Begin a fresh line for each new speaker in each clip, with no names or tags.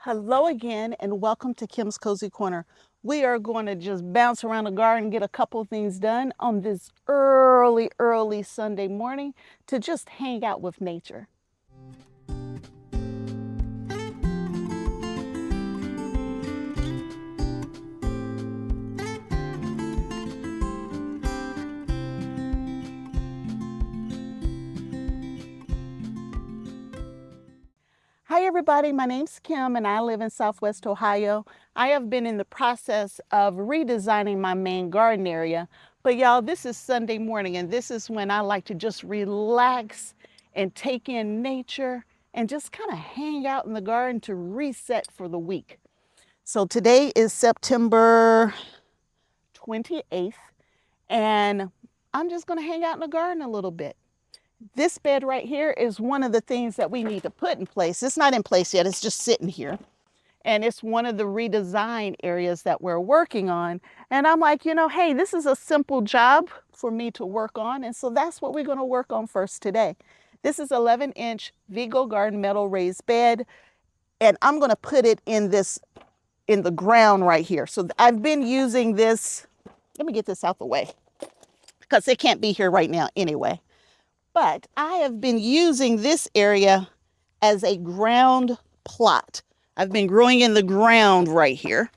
Hello again and welcome to Kim's Cozy Corner. We are going to just bounce around the garden and get a couple things done on this early Sunday morning to just hang out with nature. Hi everybody, my name's Kim and I live in Southwest Ohio. I have been in the process of redesigning my main garden area, but y'all, this is Sunday morning and this is when I like to just relax and take in nature and just kind of hang out in the garden to reset for the week. So today is September 28th and I'm just going to hang out in the garden a little bit. This bed right here is one of the things that we need to put in place. It's not in place yet, it's just sitting here. And it's one of the redesign areas that we're working on. And I'm like, hey, this is a simple job for me to work on. And so that's what we're gonna work on first today. This is 11-inch Vego garden metal raised bed. And I'm gonna put it in the ground right here. So I've been using this, let me get this out the way because it can't be here right now anyway. But I have been using this area as a ground plot. I've been growing in the ground right here.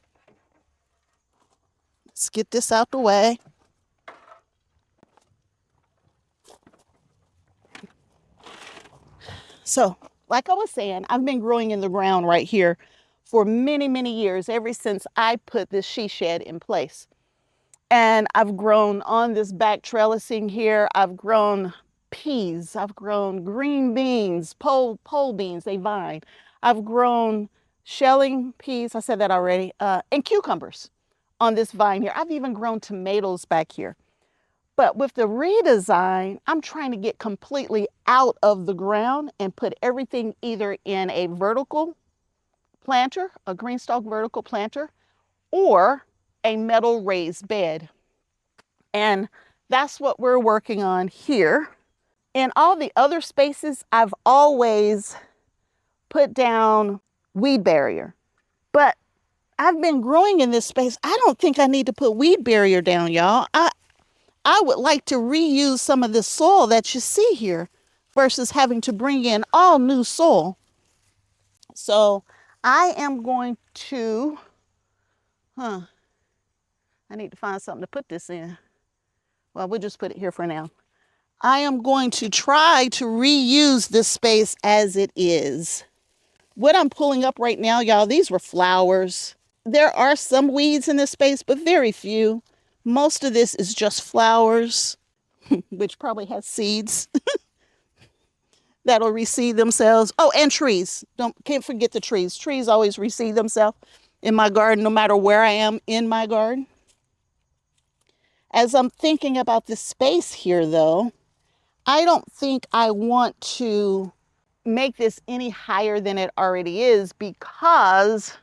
Let's get this out the way. So, like I was saying, I've been growing in the ground right here for many years, ever since I put this she shed in place. And I've grown on this back trellising here. I've grown peas, I've grown green beans, pole beans, they vine. I've grown shelling peas, I said that already, and cucumbers on this vine here. I've even grown tomatoes back here. But with the redesign, I'm trying to get completely out of the ground and put everything either in a vertical planter, a GreenStalk vertical planter, or a metal raised bed. And that's what we're working on here. In all the other spaces, I've always put down weed barrier, but I've been growing in this space. I don't think I need to put weed barrier down, y'all. I would like to reuse some of this soil that you see here versus having to bring in all new soil. So I am going to, I need to find something to put this in. Well, we'll just put it here for now. I am going to try to reuse this space as it is. What I'm pulling up right now, y'all, these were flowers. There are some weeds in this space, but very few. Most of this is just flowers, which probably has seeds that'll reseed themselves. Oh, and trees. Can't forget the trees. Trees always reseed themselves in my garden, no matter where I am in my garden. As I'm thinking about this space here, though, I don't think I want to make this any higher than it already is because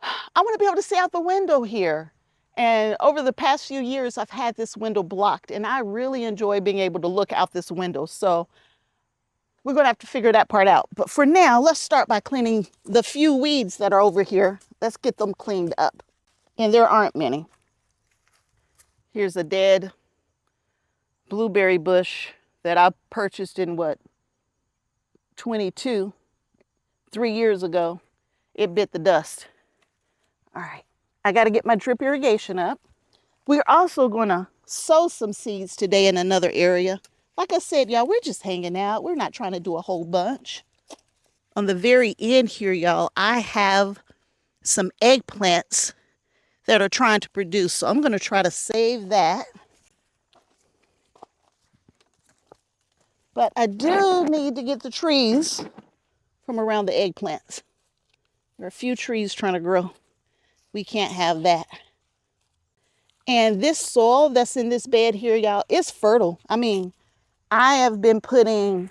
I want to be able to see out the window here. And over the past few years, I've had this window blocked and I really enjoy being able to look out this window. So we're going to have to figure that part out. But for now, let's start by cleaning the few weeds that are over here. Let's get them cleaned up. And there aren't many. Here's a dead blueberry bush that I purchased in 22, 3 years ago. It bit the dust. All right, I got to get my drip irrigation up. We're also going to sow some seeds today in another area. Like I said, y'all, we're just hanging out. We're not trying to do a whole bunch. On the very end here, y'all, I have some eggplants that are trying to produce. So I'm going to try to save that. But I do need to get the trees from around the eggplants. There are a few trees trying to grow. We can't have that. And this soil that's in this bed here, y'all, is fertile. I mean, I have been putting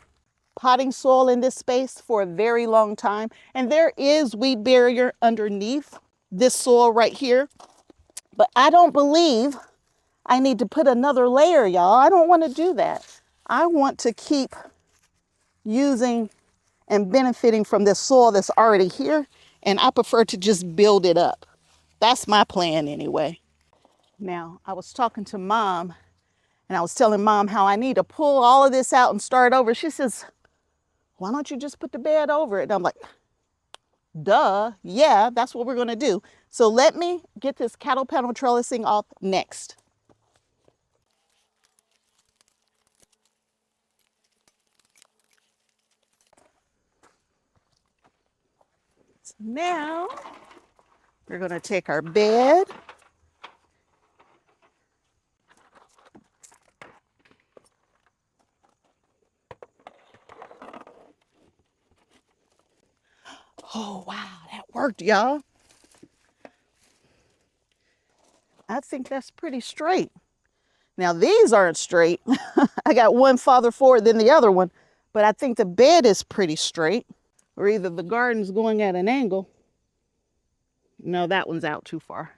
potting soil in this space for a very long time. And there is weed barrier underneath this soil right here. But I don't believe I need to put another layer, y'all. I don't want to do that. I want to keep using and benefiting from this soil that's already here. And I prefer to just build it up. That's my plan anyway. Now, I was talking to Mom, and I was telling Mom how I need to pull all of this out and start over. She says, why don't you just put the bed over it? And I'm like, duh, yeah, that's what we're gonna do. So let me get this cattle panel trellising off next. So now we're gonna take our bed. Oh, wow, that worked, y'all. I think that's pretty straight. Now, these aren't straight. I got one farther forward than the other one, but I think the bed is pretty straight, or either the garden's going at an angle. No, that one's out too far.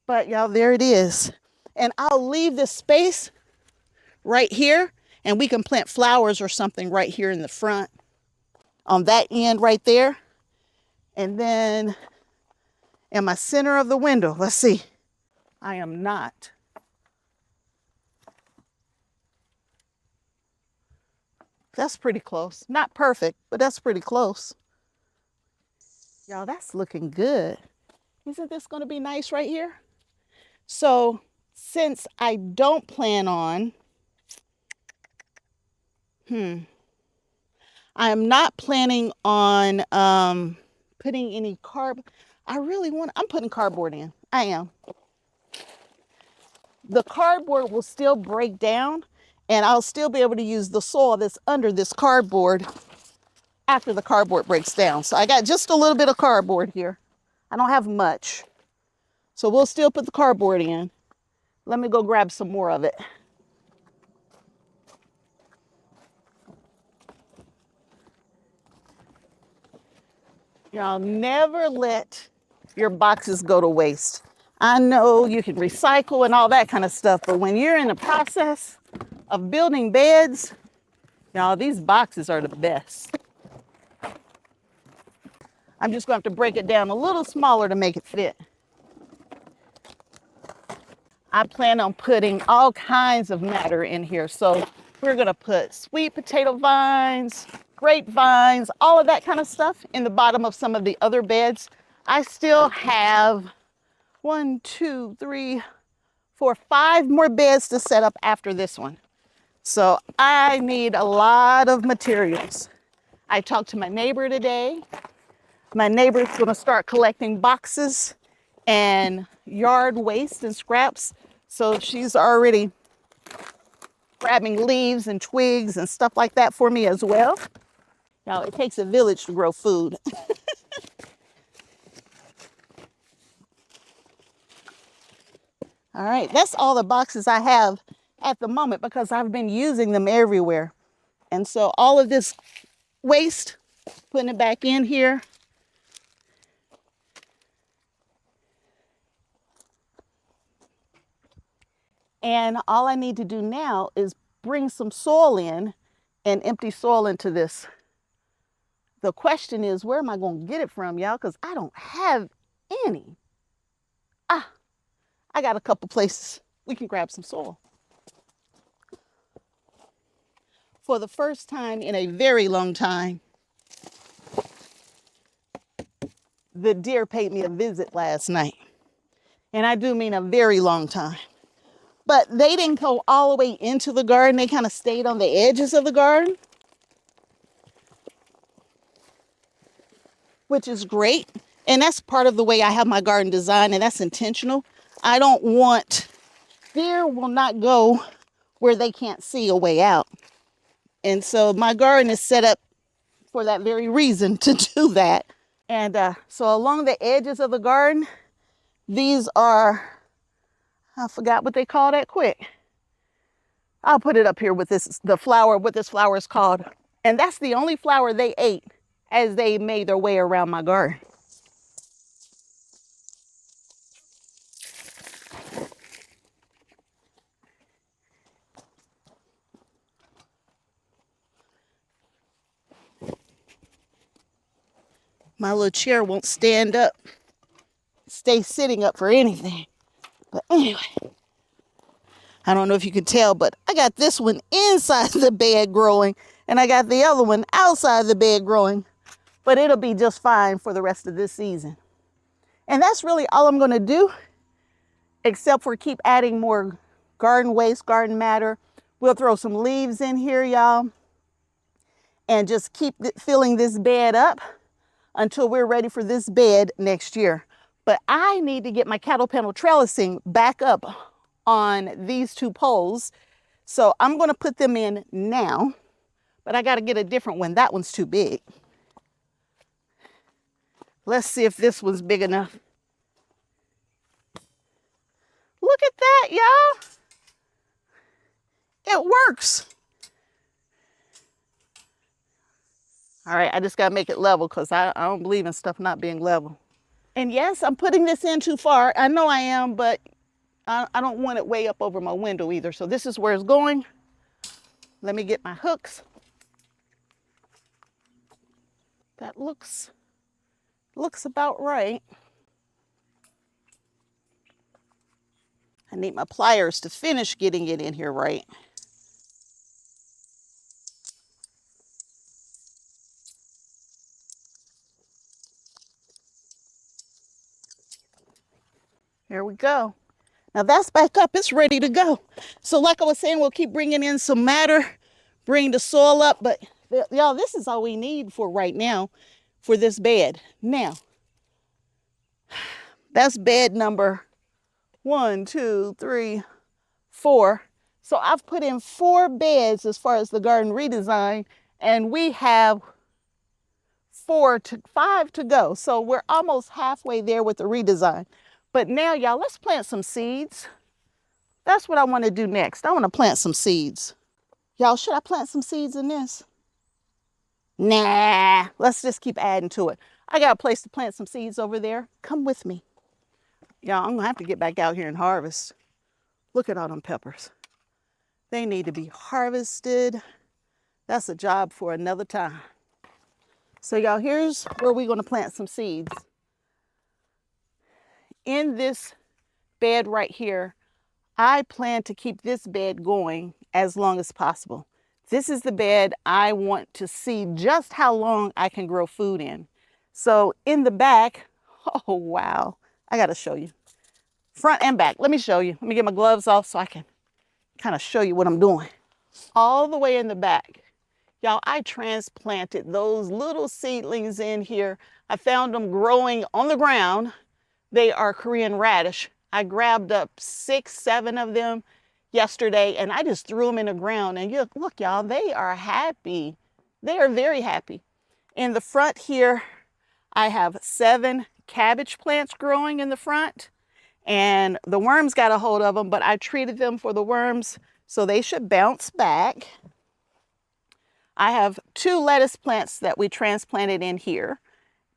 But y'all, there it is. And I'll leave this space right here, and we can plant flowers or something right here in the front on that end right there. And then in my center of the window, let's see, I am not. That's pretty close. Not perfect, but that's pretty close. Y'all, that's looking good. Isn't this going to be nice right here? So since I don't plan on, I am not planning on putting any I'm putting cardboard in. I am. The cardboard will still break down, and I'll still be able to use the soil that's under this cardboard after the cardboard breaks down. So I got just a little bit of cardboard here. I don't have much. So we'll still put the cardboard in. Let me go grab some more of it. Y'all, never let your boxes go to waste. I know you can recycle and all that kind of stuff, but when you're in the process of building beds, y'all, these boxes are the best. I'm just going to have to break it down a little smaller to make it fit. I plan on putting all kinds of matter in here. So we're going to put sweet potato vines, grapevines, all of that kind of stuff in the bottom of some of the other beds. I still have 1, 2, 3, 4, 5 more beds to set up after this one. So I need a lot of materials. I talked to my neighbor today. My neighbor's going to start collecting boxes and yard waste and scraps. So she's already grabbing leaves and twigs and stuff like that for me as well. Now, it takes a village to grow food. All right, that's all the boxes I have at the moment because I've been using them everywhere. And so all of this waste, putting it back in here. And all I need to do now is bring some soil in and empty soil into this. The question is, where am I going to get it from, y'all? Because I don't have any. I got a couple places we can grab some soil. For the first time in a very long time, the deer paid me a visit last night. And I do mean a very long time. But they didn't go all the way into the garden. They kind of stayed on the edges of the garden, which is great. And that's part of the way I have my garden designed, and that's intentional. I don't want, deer will not go where they can't see a way out. And so my garden is set up for that very reason to do that. And so along the edges of the garden, these are, I forgot what they call that quick. I'll put it up here with this, the flower, what this flower is called. And that's the only flower they ate as they made their way around my garden. My little chair won't stand up, stay sitting up for anything. But anyway, I don't know if you can tell, but I got this one inside the bed growing, and I got the other one outside the bed growing. But it'll be just fine for the rest of this season. And that's really all I'm gonna do, except for keep adding more garden waste, garden matter. We'll throw some leaves in here, y'all, and just keep filling this bed up until we're ready for this bed next year. But I need to get my cattle panel trellising back up on these two poles. So I'm gonna put them in now, but I gotta get a different one. That one's too big. Let's see if this one's big enough. Look at that, y'all. It works. All right, I just gotta make it level because I don't believe in stuff not being level. And yes, I'm putting this in too far. I know I am, but I don't want it way up over my window either. So this is where it's going. Let me get my hooks. That looks about right. I need my pliers to finish getting it in here right. Here we go. Now that's back up, it's ready to go. So like I was saying, we'll keep bringing in some matter, bring the soil up, but y'all, this is all we need for right now for this bed. Now, that's bed number 1, 2, 3, 4. So I've put in 4 beds as far as the garden redesign, and we have 5 to go. So we're almost halfway there with the redesign. But now, y'all, let's plant some seeds. That's what I want to do next. I want to plant some seeds. Y'all, should I plant some seeds in this? Nah, let's just keep adding to it. I got a place to plant some seeds over there. Come with me. Y'all, I'm going to have to get back out here and harvest. Look at all them peppers. They need to be harvested. That's a job for another time. So y'all, here's where we're going to plant some seeds. In this bed right here, I plan to keep this bed going as long as possible. This is the bed I want to see just how long I can grow food in. So in the back, oh wow, I got to show you. Front and back, let me show you. Let me get my gloves off so I can kind of show you what I'm doing. All the way in the back, y'all, I transplanted those little seedlings in here. I found them growing on the ground. They are Korean radish. I grabbed up 6, 7 of them yesterday, and I just threw them in the ground. And look, y'all, they are happy. They are very happy. In the front here, I have 7 cabbage plants growing in the front, and the worms got a hold of them, but I treated them for the worms, so they should bounce back. I have 2 lettuce plants that we transplanted in here.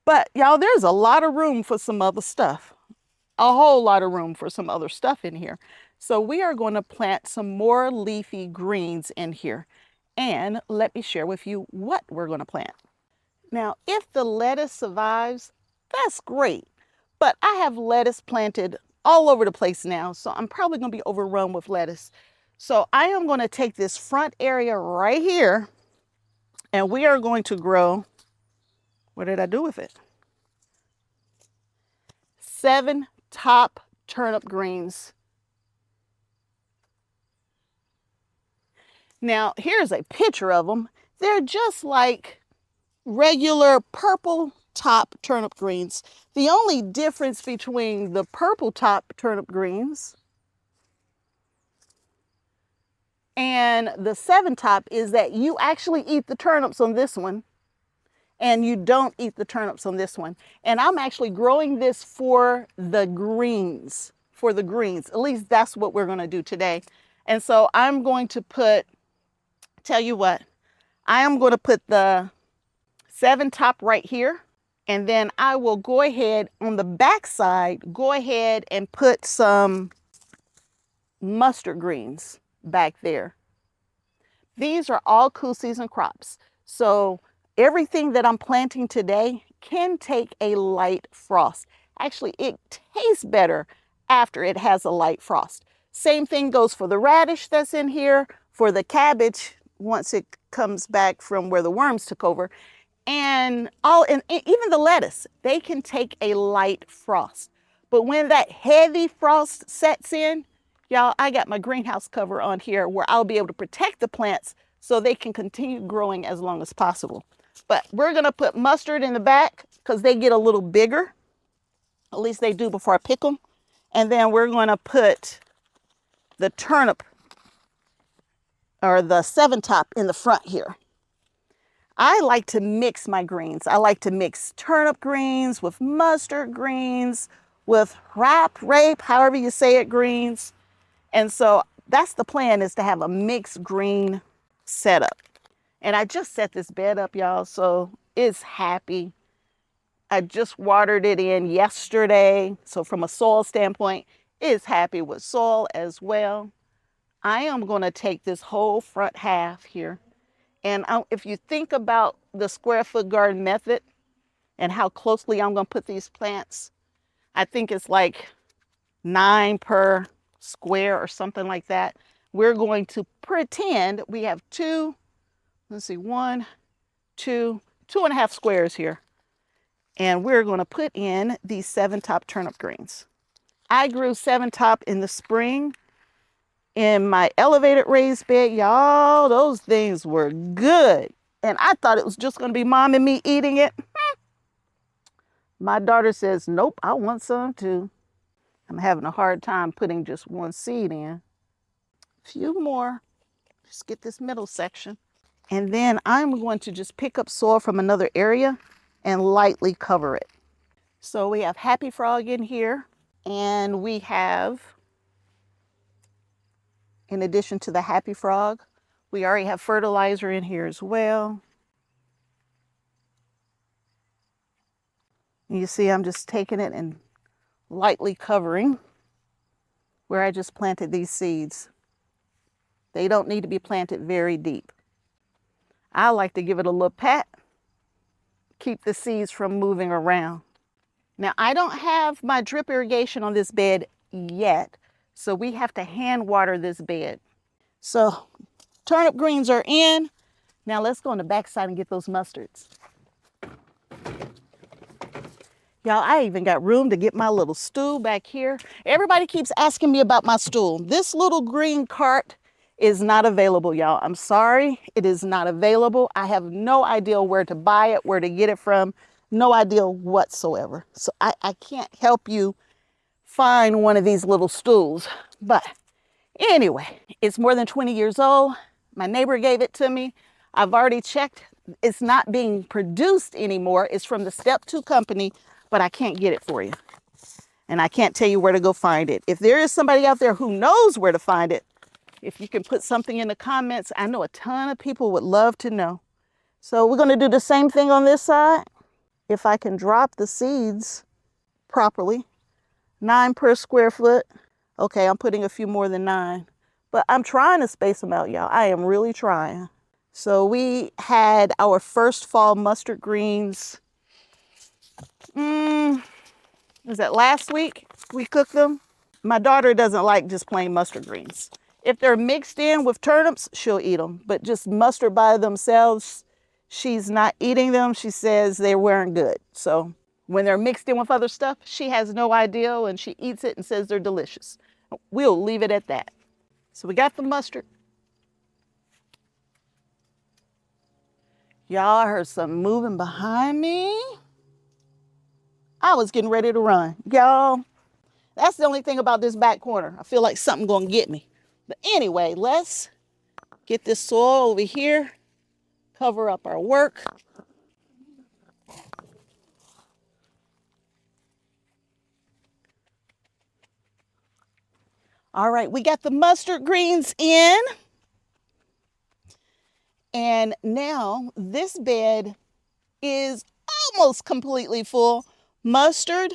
But y'all, there's a lot of room for some other stuff. A whole lot of room for some other stuff in here. So we are going to plant some more leafy greens in here. And let me share with you what we're going to plant. Now, if the lettuce survives, that's great. But I have lettuce planted all over the place now, so I'm probably going to be overrun with lettuce. So I am going to take this front area right here, and we are going to grow, what did I do with it? 7 top turnip greens. Now, here's a picture of them. They're just like regular purple top turnip greens. The only difference between the purple top turnip greens and the 7 top is that you actually eat the turnips on this one, and you don't eat the turnips on this one. And I'm actually growing this for the greens, At least that's what we're going to do today. And so I'm going to tell you what, I am going to put the 7 top right here. And then I will go ahead on the back side, and put some mustard greens back there. These are all cool season crops. So everything that I'm planting today can take a light frost. Actually, it tastes better after it has a light frost. Same thing goes for the radish that's in here, for the cabbage once it comes back from where the worms took over, and even the lettuce, they can take a light frost. But when that heavy frost sets in, y'all, I got my greenhouse cover on here where I'll be able to protect the plants so they can continue growing as long as possible. But we're gonna put mustard in the back because they get a little bigger. At least they do before I pick them. And then we're gonna put the turnip or the 7-top in the front here. I like to mix my greens. I like to mix turnip greens with mustard greens, with rape, however you say it, greens. And so that's the plan, is to have a mixed green setup. And I just set this bed up, y'all, so it's happy. I just watered it in yesterday. So from a soil standpoint, it's happy with soil as well. I am gonna take this whole front half here. And if you think about the square foot garden method and how closely I'm gonna put these plants, I think it's like 9 per square or something like that. We're going to pretend we have 1, 2, 2.5 squares here. And we're gonna put in these 7-top turnip greens. I grew 7-top in the spring in my elevated raised bed. Y'all, those things were good. And I thought it was just gonna be mom and me eating it. My daughter says, nope, I want some too. I'm having a hard time putting just one seed in. A few more, just get this middle section. And then I'm going to just pick up soil from another area and lightly cover it. So we have Happy Frog in here, and we have, in addition to the Happy Frog, we already have fertilizer in here as well. You see, I'm just taking it and lightly covering where I just planted these seeds. They don't need to be planted very deep. I like to give it a little pat, keep the seeds from moving around. Now, I don't have my drip irrigation on this bed yet, so we have to hand water this bed. So turnip greens are in. Now let's go on the backside and get those mustards. Y'all, I even got room to get my little stool back here. Everybody keeps asking me about my stool. This little green cart is not available, y'all. I'm sorry, it is not available. I have no idea where to buy it, where to get it from. No idea whatsoever. So I can't help you find one of these little stools. But anyway, it's more than 20 years old. My neighbor gave it to me. I've already checked. It's not being produced anymore. It's from the Step 2 company, but I can't get it for you. And I can't tell you where to go find it. If there is somebody out there who knows where to find it, if you can put something in the comments, I know a ton of people would love to know. So we're gonna do the same thing on this side. If I can drop the seeds properly, 9 per square foot. Okay, I'm putting a few more than 9, but I'm trying to space them out, y'all. I am really trying. So we had our first fall mustard greens. Was that last week we cooked them? My daughter doesn't like just plain mustard greens. If they're mixed in with turnips, she'll eat them, but just mustard by themselves, she's not eating them. She says they weren't good. So when they're mixed in with other stuff, she has no idea, and she eats it and says they're delicious. We'll leave it at that. So we got the mustard. Y'all, I heard something moving behind me. I was getting ready to run. Y'all, that's the only thing about this back corner. I feel like something gonna get me. But anyway, let's get this soil over here, cover up our work. All right, we got the mustard greens in. And now this bed is almost completely full. Mustard,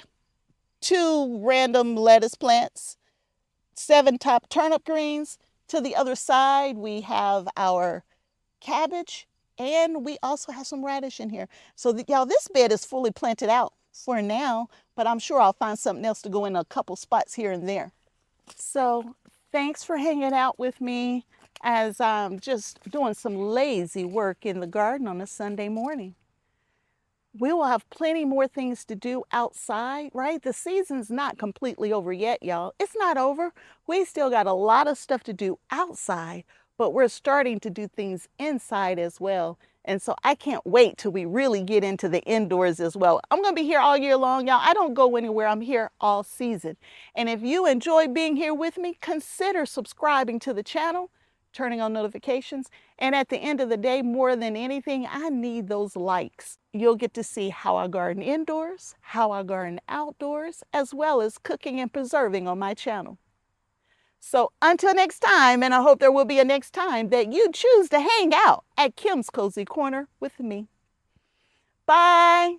2 random lettuce plants, 7-top turnip greens. To the other side, we have our cabbage And we also have some radish in here. So y'all, this bed is fully planted out for now, but I'm sure I'll find something else to go in a couple spots here and there. So thanks for hanging out with me as I'm just doing some lazy work in the garden on a Sunday morning. We will have plenty more things to do outside, right? The season's not completely over yet, y'all. It's not over. We still got a lot of stuff to do outside, but we're starting to do things inside as well. And so I can't wait till we really get into the indoors as well. I'm going to be here all year long, y'all. I don't go anywhere. I'm here all season. And if you enjoy being here with me, consider subscribing to the channel, turning on notifications. And at the end of the day, more than anything, I need those likes. You'll get to see how I garden indoors, how I garden outdoors, as well as cooking and preserving on my channel. So until next time, and I hope there will be a next time that you choose to hang out at Kim's Cozy Corner with me. Bye.